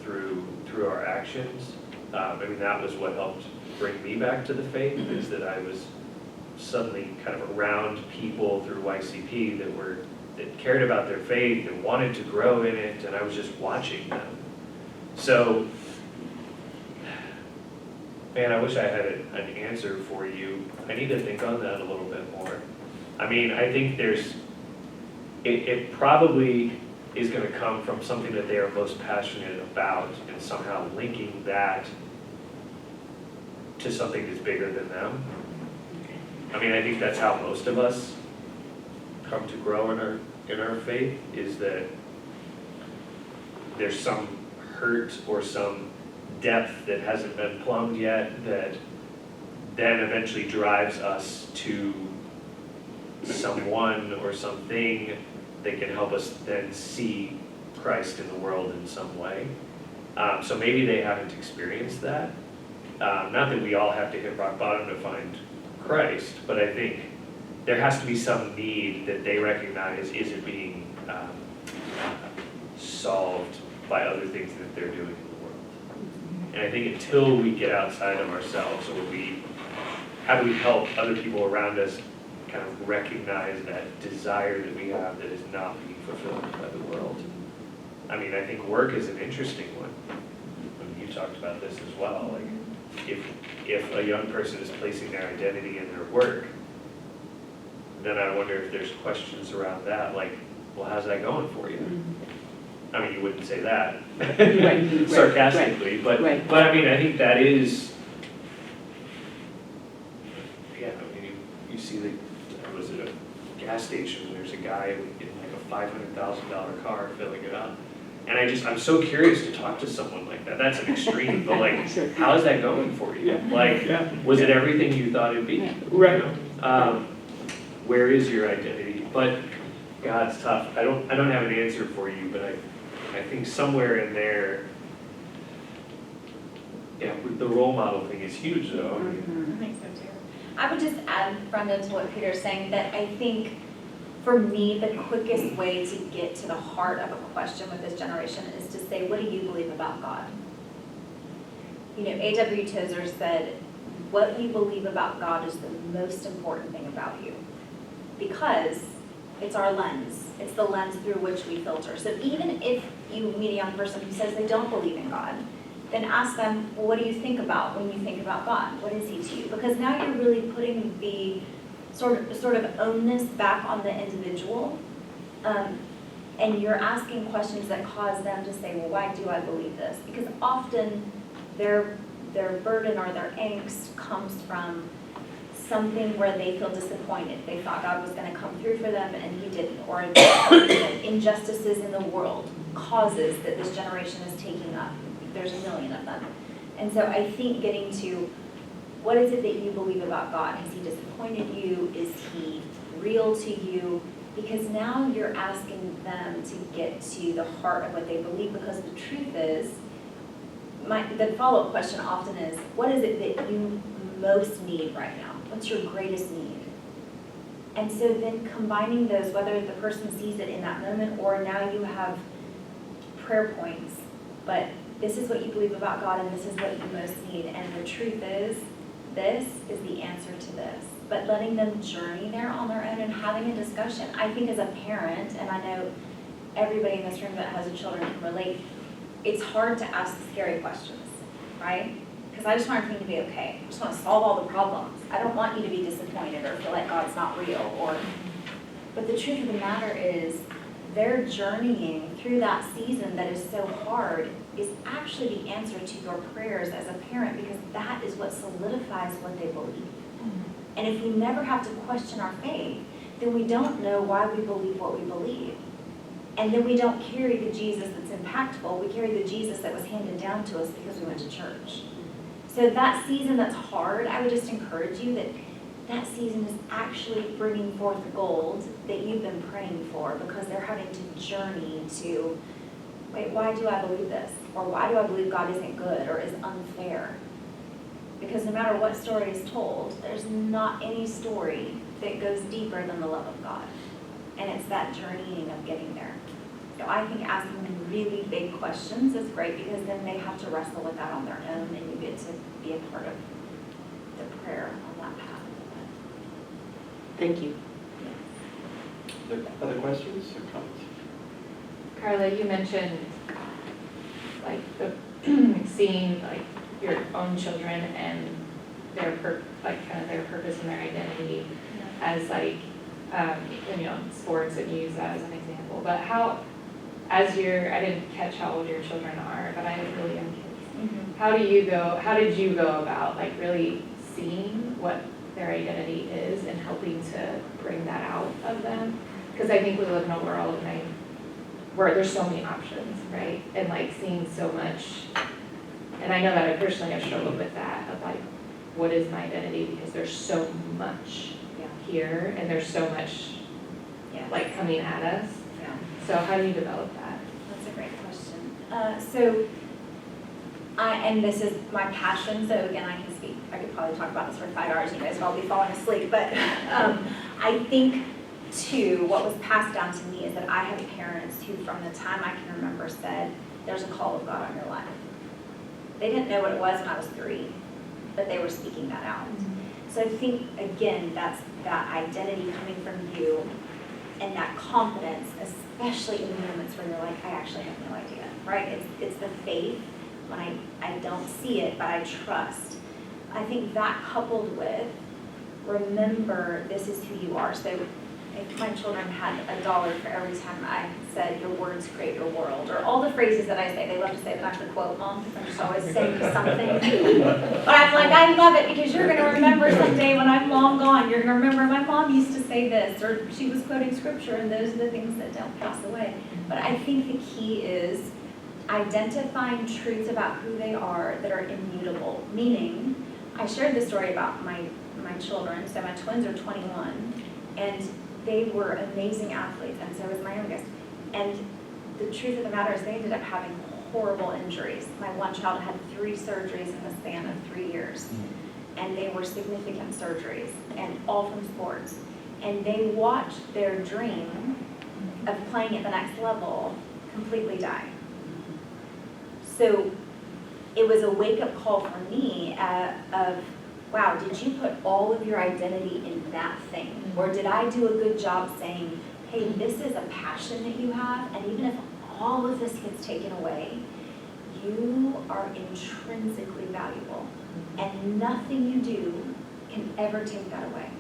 through our actions. I mean, that was what helped bring me back to the faith, is that I was suddenly kind of around people through YCP that cared about their faith and wanted to grow in it, and I was just watching them. So, man, I wish I had an answer for you. I need to think on that a little bit more. I mean, I think it probably is going to come from something that they are most passionate about, and somehow linking that to something that's bigger than them. I mean, I think that's how most of us come to grow in our faith, is that there's some hurt or some depth that hasn't been plumbed yet that then eventually drives us to someone or something that can help us then see Christ in the world in some way. So maybe they haven't experienced that. Not that we all have to hit rock bottom to find Christ, but I think there has to be some need that they recognize isn't being solved by other things that they're doing in the world. And I think until we get outside of ourselves, or how do we help other people around us kind of recognize that desire that we have that is not being fulfilled by the world. I mean, I think work is an interesting one. I mean, you talked about this as well. Like, if a young person is placing their identity in their work, then I wonder if there's questions around that, like, well, how's that going for you? I mean, you wouldn't say that Right, sarcastically, right. but I mean, I think that is, yeah, I mean, you see was it a gas station, and there's a guy in like a $500,000 car filling it up. And I'm so curious to talk to someone like that. That's an extreme, but like, how is that going for you? Yeah. Like, Yeah. was it everything you thought it'd be? Yeah. You know? Where is your identity? But God's tough. I don't have an answer for you, but I think somewhere in there, yeah, the role model thing is huge though. I mean, I think so too. I would just add, Brenda, to what Peter's saying, that I think for me, the quickest way to get to the heart of a question with this generation is to say, what do you believe about God? You know, A.W. Tozer said, what you believe about God is the most important thing about you. Because it's our lens. It's the lens through which we filter. So even if you meet a young person who says they don't believe in God, then ask them, well, what do you think about when you think about God? What is he to you? Because now you're really putting the sort of onus back on the individual, and you're asking questions that cause them to say, well, why do I believe this? Because often their burden or their angst comes from something where they feel disappointed. They thought God was going to come through for them and he didn't, or injustices in the world, causes that this generation is taking up. There's a million of them. And so I think getting to, what is it that you believe about God? Has he disappointed you? Is he real to you? Because now you're asking them to get to the heart of what they believe, because the truth is, the follow-up question often is, what is it that you most need right now? What's your greatest need? And so then combining those, whether the person sees it in that moment or now you have prayer points, but this is what you believe about God and this is what you most need. And the truth is, this is the answer to this. But letting them journey there on their own and having a discussion. I think as a parent, and I know everybody in this room that has children can relate, it's hard to ask scary questions, right? Because I just want everything to be okay. I just want to solve all the problems. I don't want you to be disappointed or feel like God's not real. But the truth of the matter is, their journeying through that season that is so hard is actually the answer to your prayers as a parent, because that is what solidifies what they believe. And if we never have to question our faith, then we don't know why we believe what we believe. And then we don't carry the Jesus that's impactful. We carry the Jesus that was handed down to us because we went to church. So that season that's hard, I would just encourage you that that season is actually bringing forth gold that you've been praying for, because they're having to journey to, wait, why do I believe this? Or why do I believe God isn't good or is unfair? Because no matter what story is told, there's not any story that goes deeper than the love of God. And it's that journeying of getting there. So I think asking them really big questions is great, because then they have to wrestle with that on their own, and you get to be a part of the prayer on that path. Thank you. Other questions or comments? Carla, you mentioned like the seeing like your own children and their kind of their purpose and their identity as like sports, and use that as an example. But I didn't catch how old your children are, but I have really young kids. Mm-hmm. How did you go about like really seeing what their identity is and helping to bring that out of them? Because I think we live in a world where there's so many options, right? And like seeing so much, and I know that I personally have struggled with that, of like what is my identity, because there's so much here, and there's so much Yeah. like coming at us. Yeah. So how do you develop that? That's a great question. And this is my passion, so again, I could probably talk about this for 5 hours, you guys would all be falling asleep, but I think too, what was passed down to me is that I have parents who from the time I can remember said, there's a call of God on your life. They didn't know what it was when I was 3, but they were speaking that out. So I think, again, that's that identity coming from you and that confidence, especially in moments where you're like, I actually have no idea, right? It's the faith when I don't see it, but I trust. I think that coupled with, remember, this is who you are. So if my children had $1 for every time I said, your words create your world, or all the phrases that I say, they love to say that I'm the quote mom, because I'm just always saying something. But I'm like, I love it, because you're going to remember someday when I'm long gone, you're going to remember my mom used to say this, or she was quoting scripture, and those are the things that don't pass away. But I think the key is identifying truths about who they are that are immutable, meaning, I shared this story about my children, so my twins are 21, and they were amazing athletes, and so was my youngest. And the truth of the matter is they ended up having horrible injuries. My one child had 3 surgeries in the span of 3 years, and they were significant surgeries, and all from sports. And they watched their dream of playing at the next level completely die. So it was a wake-up call for me of, wow, did you put all of your identity in that thing? Or did I do a good job saying, hey, this is a passion that you have, and even if all of this gets taken away, you are intrinsically valuable, and nothing you do can ever take that away,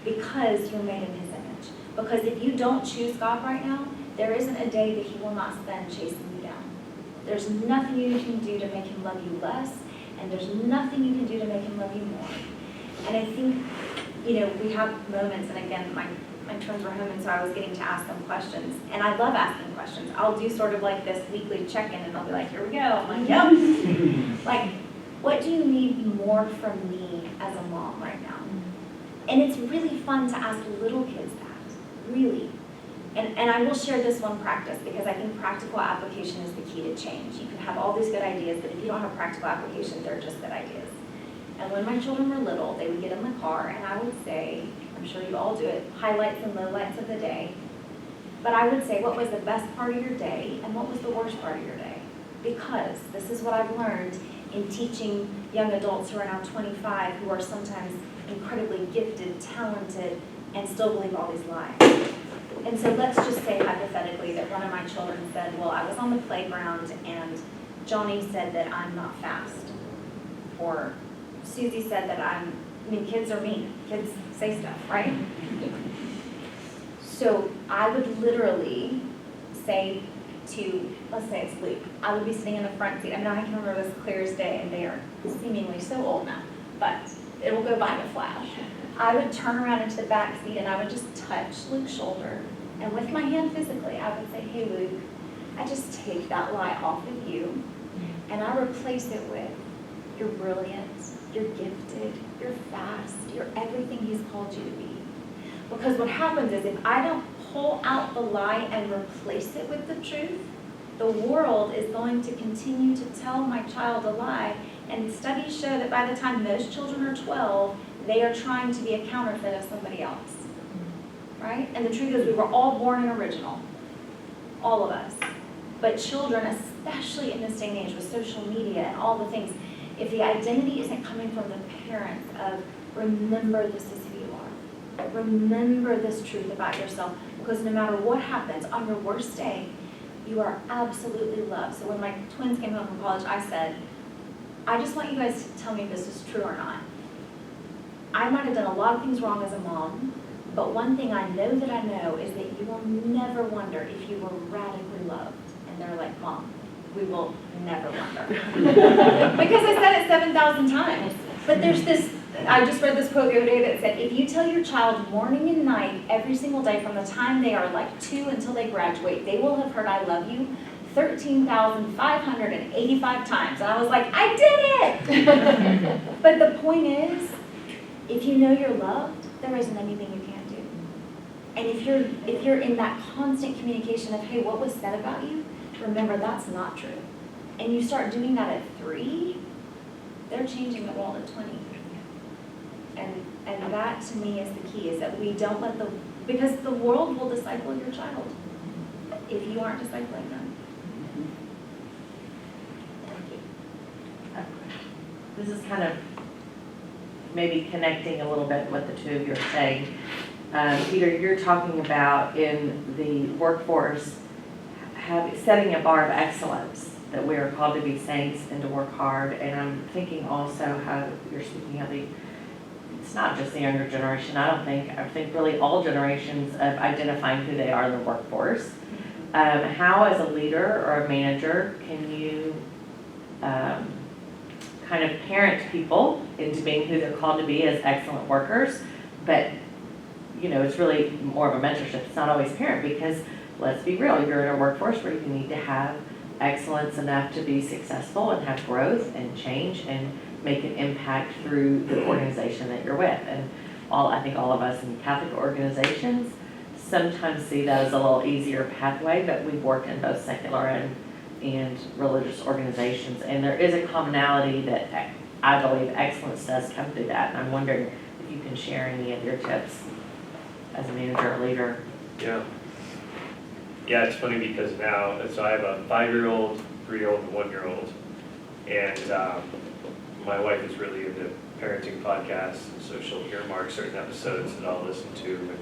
because you're made in His image. Because if you don't choose God right now, there isn't a day that He will not spend chasing you down. There's nothing you can do to make Him love you less, and there's nothing you can do to make Him love you more. And I think, we have moments, and again, my twins were home, and so I was getting to ask them questions. And I love asking questions. I'll do sort of like this weekly check-in, and I'll be like, here we go. I'm like, yep. Like, what do you need more from me as a mom right now? And it's really fun to ask little kids that, really. And I will share this one practice, because I think practical application is the key to change. You can have all these good ideas, but if you don't have practical application, they're just good ideas. And when my children were little, they would get in the car, and I would say, I'm sure you all do it, highlights and lowlights of the day. But I would say, what was the best part of your day, and what was the worst part of your day? Because this is what I've learned in teaching young adults who are now 25, who are sometimes incredibly gifted, talented, and still believe all these lies. And so let's just say hypothetically that one of my children said, well, I was on the playground and Johnny said that I'm not fast. Or Susie said that kids are mean. Kids say stuff, right? So I would literally say to, let's say it's Luke, I would be sitting in the front seat. I can remember this clear as day, and they are seemingly so old now, but it will go by in a flash. I would turn around into the back seat and I would just touch Luke's shoulder. And with my hand physically, I would say, hey, Luke, I just take that lie off of you and I replace it with, you're brilliant, you're gifted, you're fast, you're everything He's called you to be. Because what happens is if I don't pull out the lie and replace it with the truth, the world is going to continue to tell my child a lie. And studies show that by the time those children are 12, they are trying to be a counterfeit of somebody else, right? And the truth is we were all born an original, all of us. But children, especially in this day and age with social media and all the things, if the identity isn't coming from the parents of remember this is who you are, remember this truth about yourself, because no matter what happens, on your worst day, you are absolutely loved. So when my twins came home from college, I said, I just want you guys to tell me if this is true or not. I might have done a lot of things wrong as a mom, but one thing I know is that you will never wonder if you were radically loved. And they're like, Mom, we will never wonder. Because I said it 7,000 times. But there's this, I just read this quote the other day that said, if you tell your child morning and night, every single day from the time they are like 2 until they graduate, they will have heard I love you 13,585 times. And I was like, I did it! But the point is, if you know you're loved, there isn't anything you can't do. And if you're in that constant communication of, hey, what was said about you? Remember, that's not true. And you start doing that at 3, they're changing the world at 20. And that to me is the key, is that we don't let because the world will disciple your child if you aren't discipling them. This is kind of maybe connecting a little bit what the two of you are saying. Peter, you're talking about in the workforce, setting a bar of excellence, that we are called to be saints and to work hard. And I'm thinking also how you're speaking of it's not just the younger generation, I think really all generations of identifying who they are in the workforce. How as a leader or a manager can you kind of parent people into being who they're called to be as excellent workers? But it's really more of a mentorship. It's not always parent, because let's be real, you're in a workforce where you need to have excellence enough to be successful and have growth and change and make an impact through the organization that you're with. And I think all of us in Catholic organizations sometimes see that as a little easier pathway, but we've worked in both secular and religious organizations, and there is a commonality that I believe excellence does come through that. And I'm wondering if you can share any of your tips as a manager or leader. Yeah. Yeah, it's funny because now, so I have a 5-year-old, 3-year-old, and 1-year-old, and my wife is really into parenting podcasts, so she'll earmark certain episodes that I'll listen to,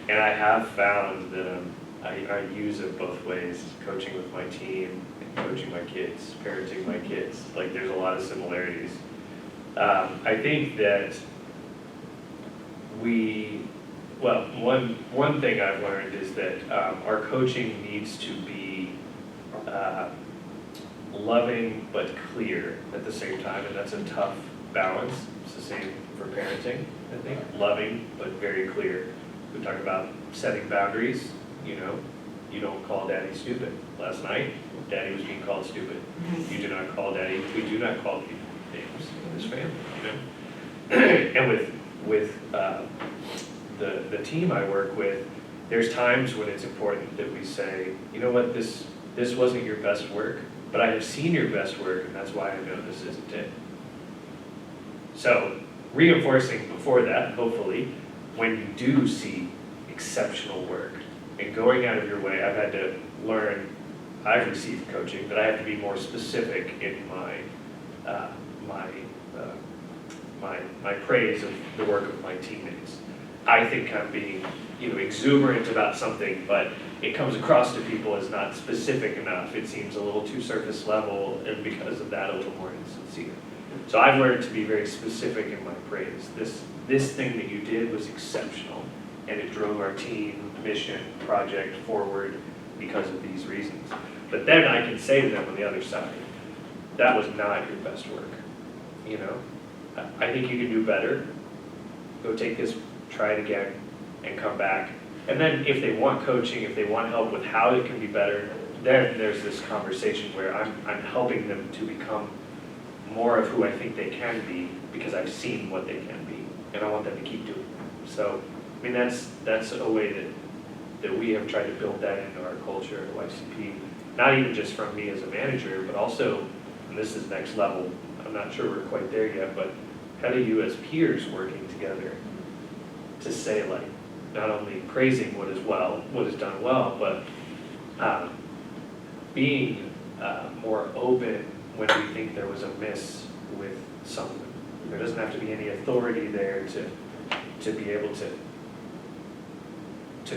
and I have found that I use it both ways, coaching with my team and coaching my kids, parenting my kids. Like, there's a lot of similarities. I think that one thing I've learned is that our coaching needs to be loving but clear at the same time, and that's a tough balance. It's the same for parenting, I think. Loving but very clear. We talk about setting boundaries. You don't call Daddy stupid. Last night, Daddy was being called stupid. You do not call Daddy. We do not call people names in this family. And with the team I work with, there's times when it's important that we say, you know what, this wasn't your best work, but I have seen your best work, and that's why I know this isn't it. So reinforcing before that, hopefully, when you do see exceptional work and going out of your way, I've had to learn, I've received coaching, but I have to be more specific in my praise of the work of my teammates. I think I'm being, exuberant about something, but it comes across to people as not specific enough. It seems a little too surface level, and because of that, a little more insincere. So I've learned to be very specific in my praise. This thing that you did was exceptional, and it drove our team, mission, project forward because of these reasons. But then I can say to them on the other side, that was not your best work. I think you can do better. Go take this, try it again, and come back. And then if they want coaching, if they want help with how it can be better, then there's this conversation where I'm helping them to become more of who I think they can be, because I've seen what they can be, and I want them to keep doing it. So, that's a way that we have tried to build that into our culture at YCP, not even just from me as a manager, but also, and this is next level, I'm not sure we're quite there yet, but how do you as peers working together to say, like, not only praising what is done well, but being more open when we think there was a miss with someone. There doesn't have to be any authority there to be able to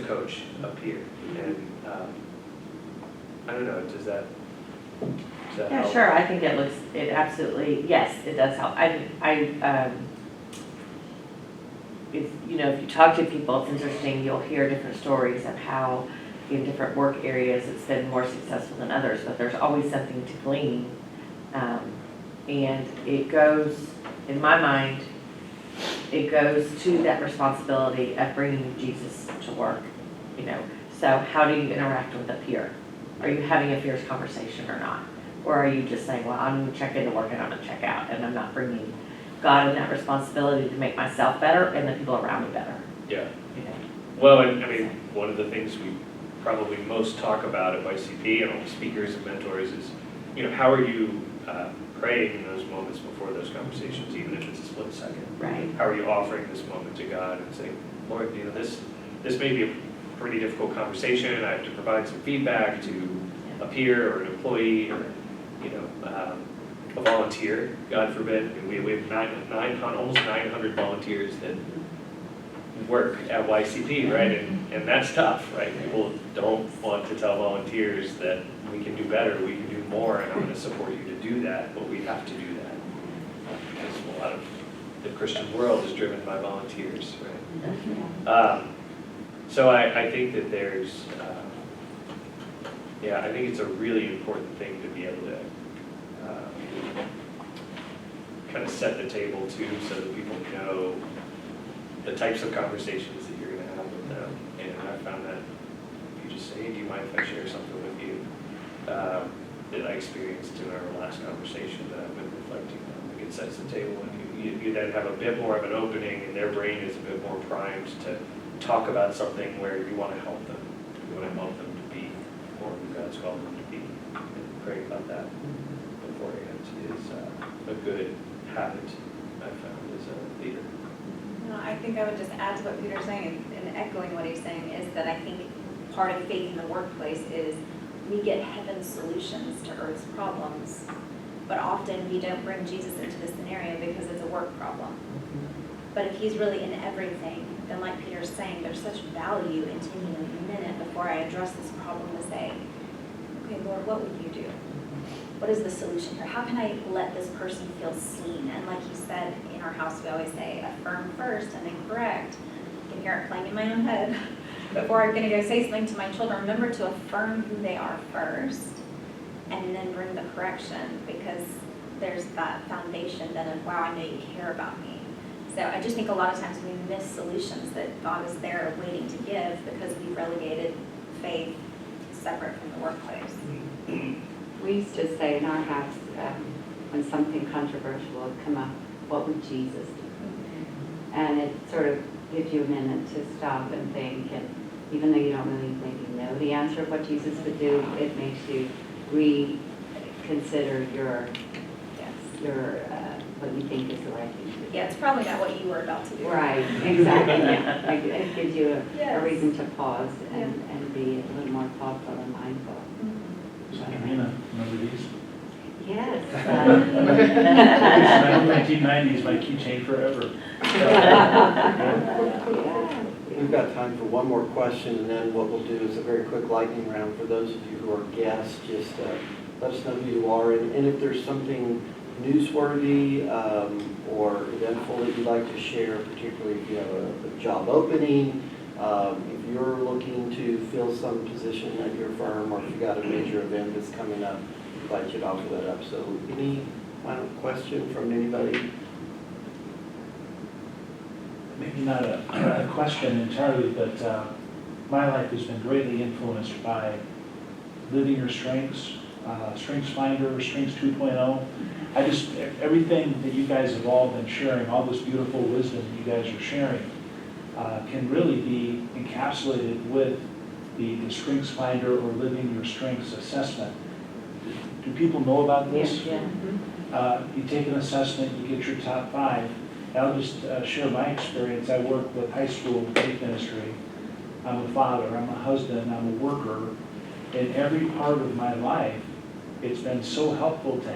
coach a peer. And I don't know, does that Yeah, help? sure. I think it absolutely, yes, it does help. If you talk to people, it's interesting, you'll hear different stories of how in different work areas it's been more successful than others, but there's always something to glean. And it goes, in my mind, it goes to that responsibility of bringing Jesus to work, So how do you interact with a peer? Are you having a fierce conversation or not? Or are you just saying, well, I'm gonna check into work and I'm gonna check out, and I'm not bringing God in that responsibility to make myself better and the people around me better, Yeah. you know? Well, and I mean, one of the things we probably most talk about at YCP and all the speakers and mentors is, how are you praying in those moments before those conversations, even if it's a split second? Right. How are you offering this moment to God and saying, Lord, this may be a pretty difficult conversation. I have to provide some feedback to a peer or an employee or, a volunteer, God forbid. We have almost 900 volunteers that work at YCP, right? And that's tough, right? People don't want to tell volunteers that we can do better, we can do more, and I'm going to support you to do that, but we have to do that. Because a lot of the Christian world is driven by volunteers, right? So I think that there's, I think it's a really important thing to be able to kind of set the table too, so that people know the types of conversations that you're going to have with them. And I found that you just say, hey, do you mind if I share something with you that I experienced in our last conversation that I've been reflecting on? Like, it sets the table, and you then have a bit more of an opening, and their brain is a bit more primed to talk about something where you want to help them. You want to help them to be more who God's called them to be. And praying about that beforehand is a good habit I've found as a leader. No, I think I would just add to what Peter's saying and echoing what he's saying is that I think part of faith in the workplace is we get heaven's solutions to earth's problems, but often we don't bring Jesus into the scenario because it's a work problem. But if he's really in everything, then like Peter's saying, there's such value in taking a minute before I address this problem to say, okay, Lord, what would you do? What is the solution here? How can I let this person feel seen? And like you said, in our house, we always say, affirm first and then correct. I can hear it playing in my own head. Before I'm gonna go say something to my children, remember to affirm who they are first and then bring the correction, because there's that foundation then of, wow, I know you care about me. So I just think a lot of times we miss solutions that God is there waiting to give because we've relegated faith separate from the workplace. We used to say in our house, when something controversial would come up, what would Jesus do? And it sort of gives you a minute to stop and think, and even though you don't really maybe know the answer of what Jesus would do, it makes you reconsider your what you think is the right thing to do. Yeah, it's probably not what you were about to do. Right, exactly. It gives you a Yes. reason to pause and be a little more thoughtful and mindful. Sabrina, remember these? Yes. It's my 1990s, my keychain forever. We've got time for one more question, and then what we'll do is a very quick lightning round. For those of you who are guests, just let us know who you are, and if there's something newsworthy or eventful that you'd like to share, particularly if you have a job opening, if you're looking to fill some position at your firm, or if you've got a major event that's coming up, we invite you to offer that up. So any final question from anybody? Maybe not a question entirely, but my life has been greatly influenced by Living Your Strengths, Strengths Finder, Strengths 2.0. Everything that you guys have all been sharing, all this beautiful wisdom you guys are sharing, can really be encapsulated with the Strengths Finder or Living Your Strengths assessment. Do people know about this? Yeah. You take an assessment, you get your top 5. And I'll just share my experience. I work with high school faith ministry. I'm a father, I'm a husband, I'm a worker. In every part of my life, it's been so helpful to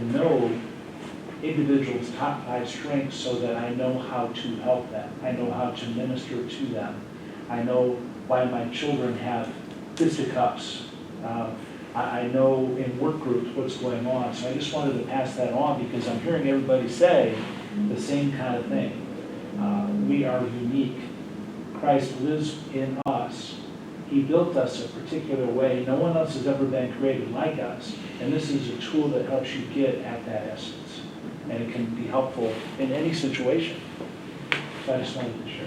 know individuals' top 5 strengths so that I know how to help them. I know how to minister to them. I know why my children have fisticuffs. I know in work groups what's going on. So I just wanted to pass that on because I'm hearing everybody say the same kind of thing. We are unique. Christ lives in us. He built us a particular way. No one else has ever been created like us. And this is a tool that helps you get at that essence. And it can be helpful in any situation. So I just wanted to share